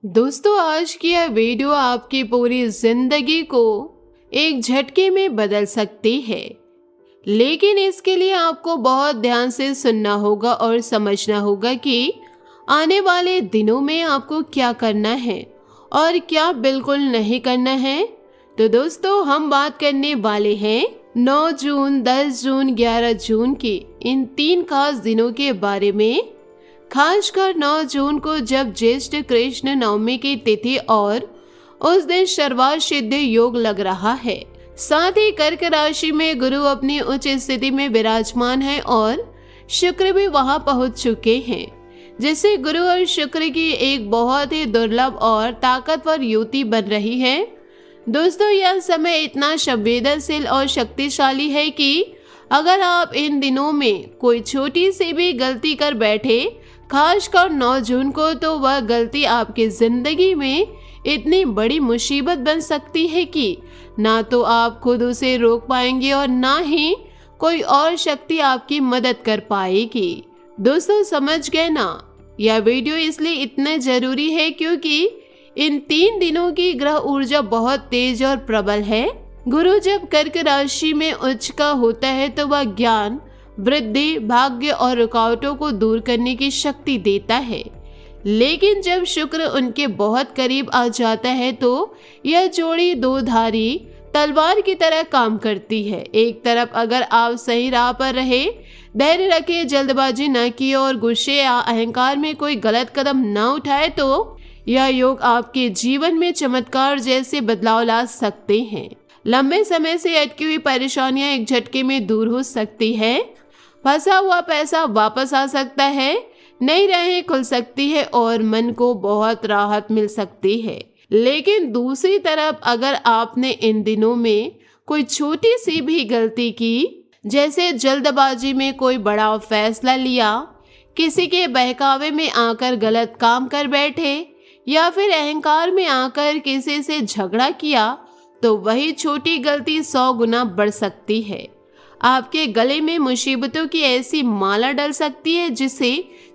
दोस्तों, आज की यह वीडियो आपकी पूरी जिंदगी को एक झटके में बदल सकती है। लेकिन इसके लिए आपको बहुत ध्यान से सुनना होगा और समझना होगा कि आने वाले दिनों में आपको क्या करना है और क्या बिल्कुल नहीं करना है। तो दोस्तों, हम बात करने वाले हैं 9 जून, 10 जून, 11 जून की इन 3 खास दिनों के बारे में। खासकर 9 जून को जब ज्येष्ठ कृष्ण नवमी की तिथि और उस दिन सर्वार्थ सिद्ध योग लग रहा है। साथ ही कर्क राशि में गुरु अपनी उच्च स्थिति में विराजमान है और शुक्र भी वहां पहुंच चुके हैं, जिससे गुरु और शुक्र की एक बहुत ही दुर्लभ और ताकतवर युति बन रही है। दोस्तों, यह समय इतना संवेदनशील और शक्तिशाली है कि अगर आप इन दिनों में कोई छोटी सी भी गलती कर बैठे, खासकर 9 जून को, तो वह गलती आपकी जिंदगी में इतनी बड़ी मुसीबत बन सकती है कि ना तो आप खुद उसे रोक पाएंगे और ना ही कोई और शक्ति आपकी मदद कर पाएगी। दोस्तों, समझ गए ना? यह वीडियो इसलिए इतना जरूरी है क्योंकि इन 3 दिनों की ग्रह ऊर्जा बहुत तेज और प्रबल है। गुरु जब कर्क राशि में उच्च का होता है तो वह ज्ञान, वृद्धि, भाग्य और रुकावटों को दूर करने की शक्ति देता है। लेकिन जब शुक्र उनके बहुत करीब आ जाता है तो यह जोड़ी 2 धारी तलवार की तरह काम करती है। एक तरफ अगर आप सही राह पर रहे, धैर्य रखे, जल्दबाजी न की और गुस्से या अहंकार में कोई गलत कदम न उठाए, तो यह योग आपके जीवन में चमत्कार जैसे बदलाव ला सकते हैं। लंबे समय से अटकी हुई परेशानियां एक झटके में दूर हो सकती है। फंसा हुआ पैसा वापस आ सकता है, नई राहें खुल सकती है और मन को बहुत राहत मिल सकती है। लेकिन दूसरी तरफ अगर आपने इन दिनों में कोई छोटी सी भी गलती की, जैसे जल्दबाजी में कोई बड़ा फैसला लिया, किसी के बहकावे में आकर गलत काम कर बैठे या फिर अहंकार में आकर किसी से झगड़ा किया, तो वही छोटी गलती 100 गुना बढ़ सकती है। आपके गले में मुसीबतों की ऐसी माला डल सकती है जिसे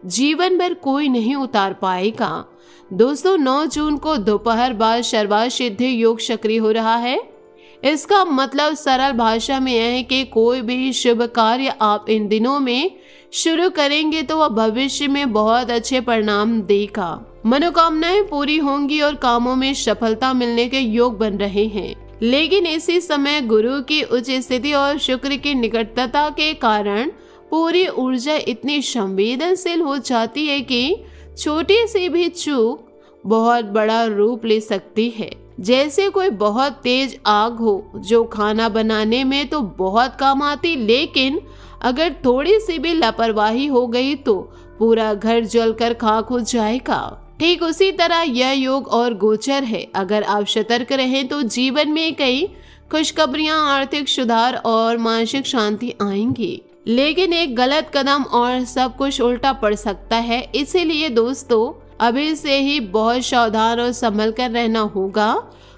जीवन भर कोई नहीं उतार पाएगा। दोस्तों, 9 जून को दोपहर बाद सर्वार्थ सिद्ध योग सक्रिय हो रहा है। इसका मतलब सरल भाषा में यह है कि कोई भी शुभ कार्य आप इन दिनों में शुरू करेंगे तो वह भविष्य में बहुत अच्छे परिणाम देगा। मनोकामनाएं पूरी होंगी और कामों में सफलता मिलने के योग बन रहे हैं। लेकिन इसी समय गुरु की उच्च स्थिति और शुक्र की निकटता के कारण पूरी ऊर्जा इतनी संवेदनशील हो जाती है कि छोटी सी भी चूक बहुत बड़ा रूप ले सकती है। जैसे कोई बहुत तेज आग हो जो खाना बनाने में तो बहुत काम आती, लेकिन अगर थोड़ी सी भी लापरवाही हो गई तो पूरा घर जलकर खाक हो जाएगा। ठीक उसी तरह यह योग और गोचर है। अगर आप सतर्क रहें तो जीवन में कई खुशखबरियां, आर्थिक सुधार और मानसिक शांति आएंगी। लेकिन एक गलत कदम और सब कुछ उल्टा पड़ सकता है। इसीलिए दोस्तों, अभी से ही बहुत सावधान और संभल कर रहना होगा,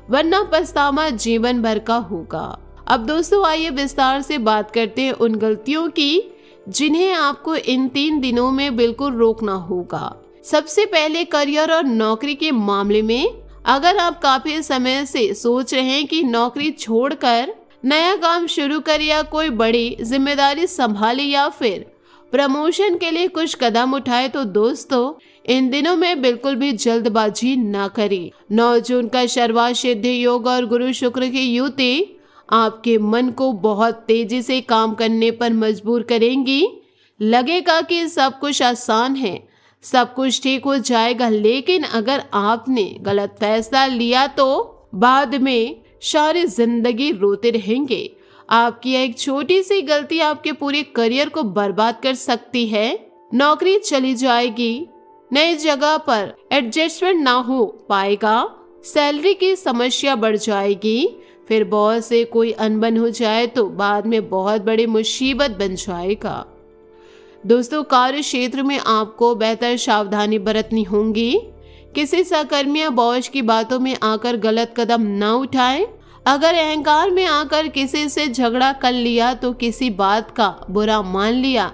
वरना पछतावा जीवन भर का होगा। अब दोस्तों, आइए विस्तार से बात करते हैं उन गलतियों की जिन्हें आपको इन 3 दिनों में बिल्कुल रोकना होगा। सबसे पहले करियर और नौकरी के मामले में अगर आप काफी समय से सोच रहे हैं कि नौकरी छोड़कर नया काम शुरू करें या कोई बड़ी जिम्मेदारी संभाले या फिर प्रमोशन के लिए कुछ कदम उठाए, तो दोस्तों इन दिनों में बिल्कुल भी जल्दबाजी ना करें। 9 जून का सर्वार्थ सिद्ध योग और गुरु शुक्र की युति आपके मन को बहुत तेजी से काम करने पर मजबूर करेंगी। लगेगा कि सब कुछ आसान है, सब कुछ ठीक हो जाएगा, लेकिन अगर आपने गलत फैसला लिया तो बाद में सारी जिंदगी रोते रहेंगे। आपकी एक छोटी सी गलती आपके पूरे करियर को बर्बाद कर सकती है। नौकरी चली जाएगी, नई जगह पर एडजस्टमेंट ना हो पाएगा, सैलरी की समस्या बढ़ जाएगी, फिर बॉस से कोई अनबन हो जाए तो बाद में बहुत बड़ी मुसीबत बन जाएगा। दोस्तों, कार्य क्षेत्र में आपको बेहतर सावधानी बरतनी होगी। किसी सहकर्मी या बॉस की बातों में आकर गलत कदम न उठाएं। अगर अहंकार में आकर किसी से झगड़ा कर लिया तो किसी बात का बुरा मान लिया,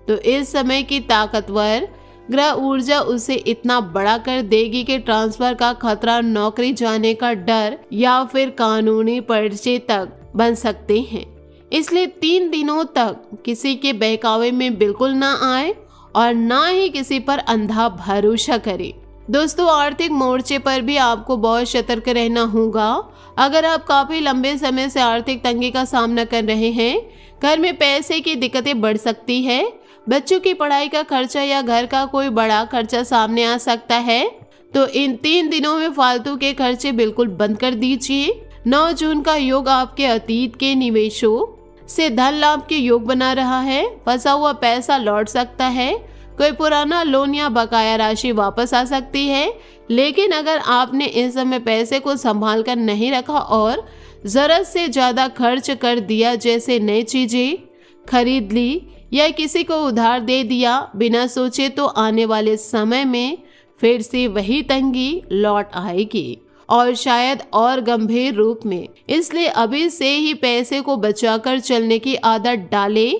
तो इस समय की ताकतवर ग्रह ऊर्जा उसे इतना बड़ा कर देगी कि ट्रांसफर का खतरा, नौकरी जाने का डर या फिर कानूनी पर्चे तक बन सकते हैं। इसलिए 3 दिनों तक किसी के बहकावे में बिल्कुल ना आए और ना ही किसी पर अंधा भरोसा करे। दोस्तों, आर्थिक मोर्चे पर भी आपको बहुत सतर्क रहना होगा। अगर आप काफी लंबे समय से आर्थिक तंगी का सामना कर रहे हैं, घर में पैसे की दिक्कतें बढ़ सकती है, बच्चों की पढ़ाई का खर्चा या घर का कोई बड़ा खर्चा सामने आ सकता है, तो इन 3 दिनों में फालतू के खर्चे बिल्कुल बंद कर दीजिए। 9 जून का योग आपके अतीत के निवेशों से धन लाभ के योग बना रहा है। फंसा हुआ पैसा लौट सकता है, कोई पुराना लोन या बकाया राशि वापस आ सकती है। लेकिन अगर आपने इस समय पैसे को संभाल कर नहीं रखा और जरूरत से ज्यादा खर्च कर दिया, जैसे नई चीजें खरीद ली या किसी को उधार दे दिया बिना सोचे, तो आने वाले समय में फिर से वही तंगी लौट आएगी और शायद और गंभीर रूप में। इसलिए अभी से ही पैसे को बचाकर चलने की आदत डालें।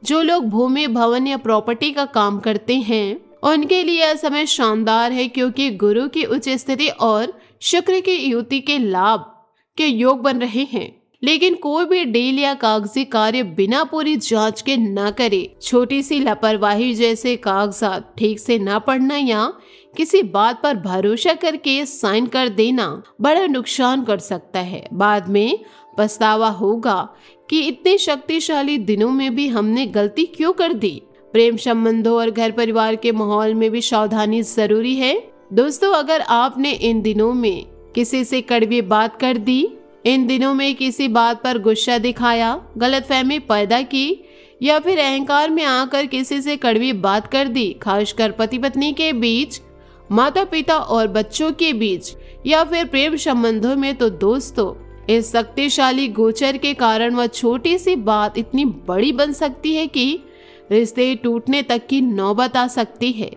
जो लोग भूमि, भवन या प्रॉपर्टी का काम करते हैं, उनके लिए यह समय शानदार है, क्योंकि गुरु की उच्च स्थिति और शुक्र की युति के लाभ के योग बन रहे हैं। लेकिन कोई भी डील या कागजी कार्य बिना पूरी जांच के न करे। छोटी सी लापरवाही, जैसे कागजात ठीक से न पढ़ना या किसी बात पर भरोसा करके साइन कर देना, बड़ा नुकसान कर सकता है। बाद में पछतावा होगा कि इतने शक्तिशाली दिनों में भी हमने गलती क्यों कर दी। प्रेम संबंधों और घर परिवार के माहौल में भी सावधानी जरूरी है। दोस्तों, अगर आपने इन दिनों में किसी से कड़वी बात कर दी, इन दिनों में किसी बात पर गुस्सा दिखाया, गलतफहमी पैदा की या फिर अहंकार में आकर किसी से कड़वी बात कर दी, खासकर पति पत्नी के बीच, माता पिता और बच्चों के बीच या फिर प्रेम संबंधों में, तो दोस्तों इस शक्तिशाली गोचर के कारण वह छोटी सी बात इतनी बड़ी बन सकती है कि रिश्ते टूटने तक की नौबत आ सकती है।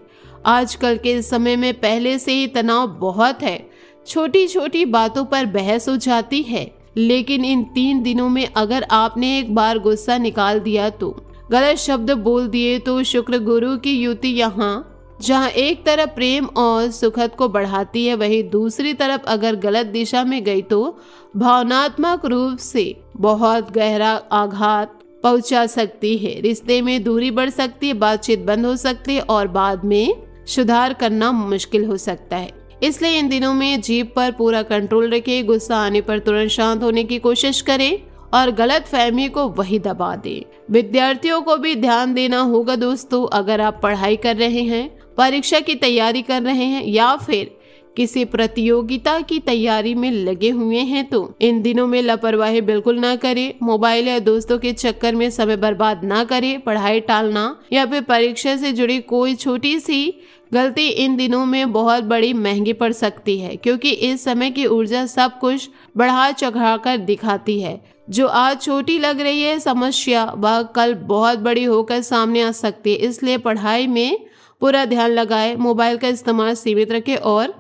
आजकल के समय में पहले से ही तनाव बहुत है, छोटी छोटी बातों पर बहस हो जाती है। लेकिन इन 3 दिनों में अगर आपने एक बार गुस्सा निकाल दिया, तो गलत शब्द बोल दिए, तो शुक्र गुरु की युति यहाँ जहाँ एक तरफ प्रेम और सुखद को बढ़ाती है, वहीं दूसरी तरफ अगर गलत दिशा में गई तो भावनात्मक रूप से बहुत गहरा आघात पहुंचा सकती है। रिश्ते में दूरी बढ़ सकती है, बातचीत बंद हो सकती है और बाद में सुधार करना मुश्किल हो सकता है। इसलिए इन दिनों में जीभ पर पूरा कंट्रोल रखें, गुस्सा आने पर तुरंत शांत होने की कोशिश करें और गलत फहमी को वही दबा दें। विद्यार्थियों को भी ध्यान देना होगा दोस्तों। अगर आप पढ़ाई कर रहे हैं, परीक्षा की तैयारी कर रहे हैं या फिर किसी प्रतियोगिता की तैयारी में लगे हुए हैं, तो इन दिनों में लापरवाही बिल्कुल ना करें। मोबाइल या दोस्तों के चक्कर में समय बर्बाद ना करें। पढ़ाई टालना या फिर परीक्षा से जुड़ी कोई छोटी सी गलती इन दिनों में बहुत बड़ी महंगी पड़ सकती है, क्योंकि इस समय की ऊर्जा सब कुछ बढ़ा चढ़ा कर दिखाती है। जो आज छोटी लग रही है समस्या, वह कल बहुत बड़ी होकर सामने आ सकती है। इसलिए पढ़ाई में पूरा ध्यान लगाएं, मोबाइल का इस्तेमाल सीमित रखें और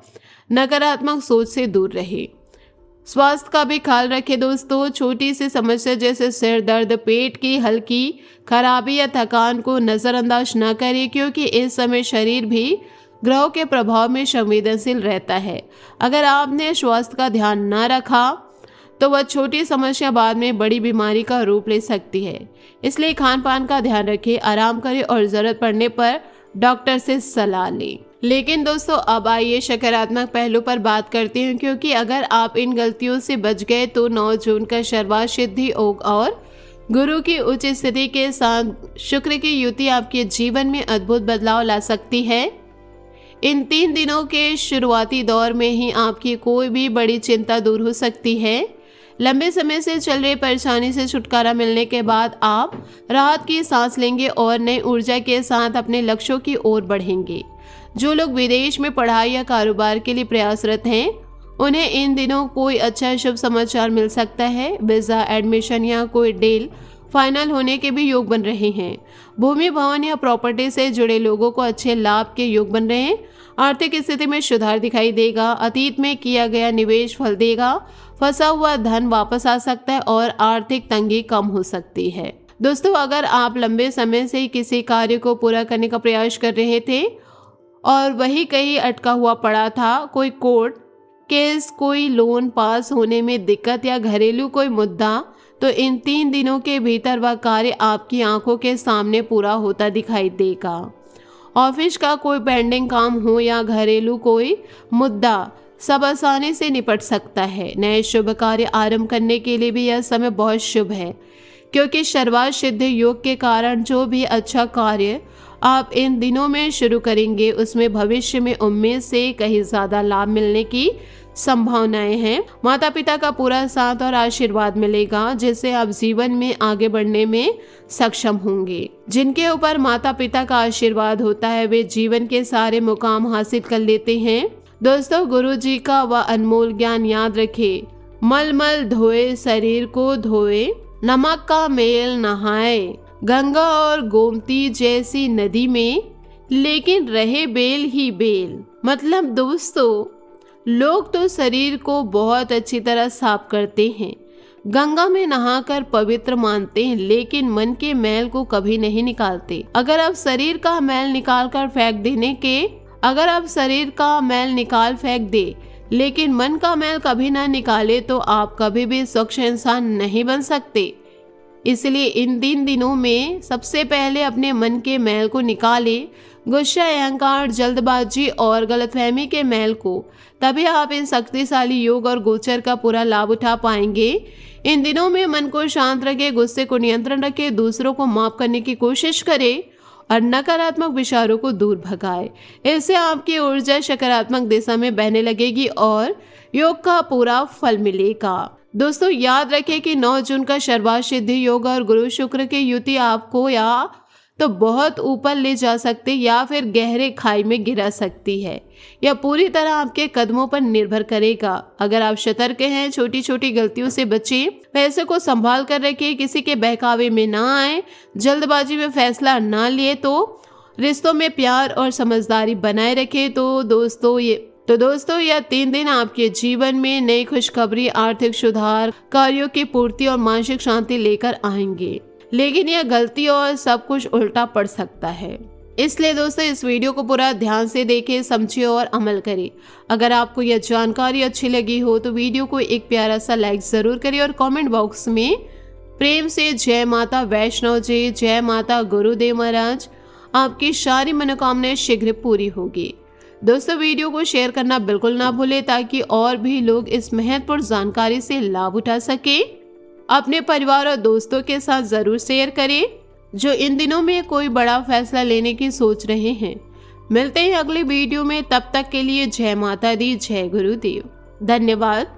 नकारात्मक सोच से दूर रहे। स्वास्थ्य का भी ख्याल रखें दोस्तों। छोटी सी समस्या जैसे सिर दर्द, पेट की हल्की खराबी या थकान को नजरअंदाज न करें, क्योंकि इस समय शरीर भी ग्रहों के प्रभाव में संवेदनशील रहता है। अगर आपने स्वास्थ्य का ध्यान न रखा तो वह छोटी समस्या बाद में बड़ी बीमारी का रूप ले सकती है। इसलिए खान पान का ध्यान रखें, आराम करें और जरूरत पड़ने पर डॉक्टर से सलाह लें। लेकिन दोस्तों, अब आइए सकारात्मक पहलू पर बात करते हैं, क्योंकि अगर आप इन गलतियों से बच गए तो 9 जून का शुरुआत सिद्धि योग और गुरु की उच्च स्थिति के साथ शुक्र की युति आपके जीवन में अद्भुत बदलाव ला सकती है। इन 3 दिनों के शुरुआती दौर में ही आपकी कोई भी बड़ी चिंता दूर हो सकती है। लंबे समय से चल रही परेशानी से छुटकारा मिलने के बाद आप राहत की सांस लेंगे और नई ऊर्जा के साथ अपने लक्ष्यों की ओर बढ़ेंगे। जो लोग विदेश में पढ़ाई या कारोबार के लिए प्रयासरत हैं, उन्हें इन दिनों कोई अच्छा शुभ समाचार मिल सकता है। वीजा, एडमिशन या कोई डील फाइनल होने के भी योग बन रहे हैं। भूमि, भवन या प्रॉपर्टी से जुड़े लोगों को अच्छे लाभ के योग बन रहे हैं। आर्थिक स्थिति में सुधार दिखाई देगा। अतीत में किया गया निवेश फल देगा। फंसा हुआ धन वापस आ सकता है और आर्थिक तंगी कम हो सकती है। दोस्तों, अगर आप लंबे समय से किसी कार्य को पूरा करने का प्रयास कर रहे थे और वही कहीं अटका हुआ पड़ा था, कोई कोर्ट केस, कोई लोन पास होने में दिक्कत या घरेलू कोई मुद्दा, तो इन 3 दिनों के भीतर वह कार्य आपकी आंखों के सामने पूरा होता दिखाई देगा। ऑफिस का कोई पेंडिंग काम हो या घरेलू कोई मुद्दा, सब आसानी से निपट सकता है। नए शुभ कार्य आरंभ करने के लिए भी यह समय बहुत शुभ है, क्योंकि सर्वार्थ सिद्ध योग के कारण जो भी अच्छा कार्य आप इन दिनों में शुरू करेंगे उसमें भविष्य में उम्मीद से कहीं ज्यादा लाभ मिलने की संभावनाएं हैं। माता पिता का पूरा साथ और आशीर्वाद मिलेगा, जिससे आप जीवन में आगे बढ़ने में सक्षम होंगे। जिनके ऊपर माता पिता का आशीर्वाद होता है वे जीवन के सारे मुकाम हासिल कर लेते हैं। दोस्तों, गुरु जी का वह अनमोल ज्ञान याद रखें। मल मल धोए शरीर को धोए, नमक का मेल नहाए, गंगा और गोमती जैसी नदी में, लेकिन रहे बेल ही बेल। मतलब दोस्तों, लोग तो शरीर को बहुत अच्छी तरह साफ करते हैं, गंगा में नहाकर पवित्र मानते हैं, लेकिन मन के मैल को कभी नहीं निकालते। अगर आप शरीर का मैल निकाल फेंक दे लेकिन मन का मैल कभी ना निकाले तो आप कभी भी स्वच्छ इंसान नहीं बन सकते। इसलिए इन दिनों में सबसे पहले अपने मन के मैल को निकाले, गुस्सा, अहंकार, जल्दबाजी और गलतफहमी के मैल को। तभी आप इन शक्तिशाली योग और गोचर का पूरा लाभ उठा पाएंगे। इन दिनों में मन को शांत रखे, गुस्से को नियंत्रण रखे, दूसरों को माफ करने की कोशिश करे और नकारात्मक विचारों को दूर भगाए। इससे आपकी ऊर्जा सकारात्मक दिशा में बहने लगेगी और योग का पूरा फल मिलेगा। दोस्तों, याद रखें कि 9 जून का सर्वार्थ सिद्ध योग और गुरु शुक्र की युति आपको या तो बहुत ऊपर ले जा सकती या फिर गहरे खाई में गिरा सकती है। यह पूरी तरह आपके कदमों पर निर्भर करेगा। अगर आप सतर्क हैं, छोटी छोटी गलतियों से बचें, पैसे को संभाल कर रखें, किसी के बहकावे में ना आए, जल्दबाजी में फैसला ना लिए, तो रिश्तों में प्यार और समझदारी बनाए रखें। तो दोस्तों, यह 3 दिन आपके जीवन में नई खुशखबरी, आर्थिक सुधार, कार्यों की पूर्ति और मानसिक शांति लेकर आएंगे। लेकिन यह गलती और सब कुछ उल्टा पड़ सकता है। इसलिए दोस्तों, इस वीडियो को पूरा ध्यान से देखें, समझिए और अमल करें। अगर आपको यह जानकारी अच्छी लगी हो तो वीडियो को एक प्यारा सा लाइक जरूर करें और कमेंट बॉक्स में प्रेम से जय माता वैष्णव जी, जय माता गुरुदेव महाराज, आपकी सारी मनोकामनाएं शीघ्र पूरी होगी। दोस्तों, वीडियो को शेयर करना बिल्कुल ना भूलें ताकि और भी लोग इस महत्वपूर्ण जानकारी से लाभ उठा सके। अपने परिवार और दोस्तों के साथ जरूर शेयर करें जो इन दिनों में कोई बड़ा फैसला लेने की सोच रहे हैं। मिलते हैं अगली वीडियो में, तब तक के लिए जय माता दी, जय गुरुदेव। धन्यवाद।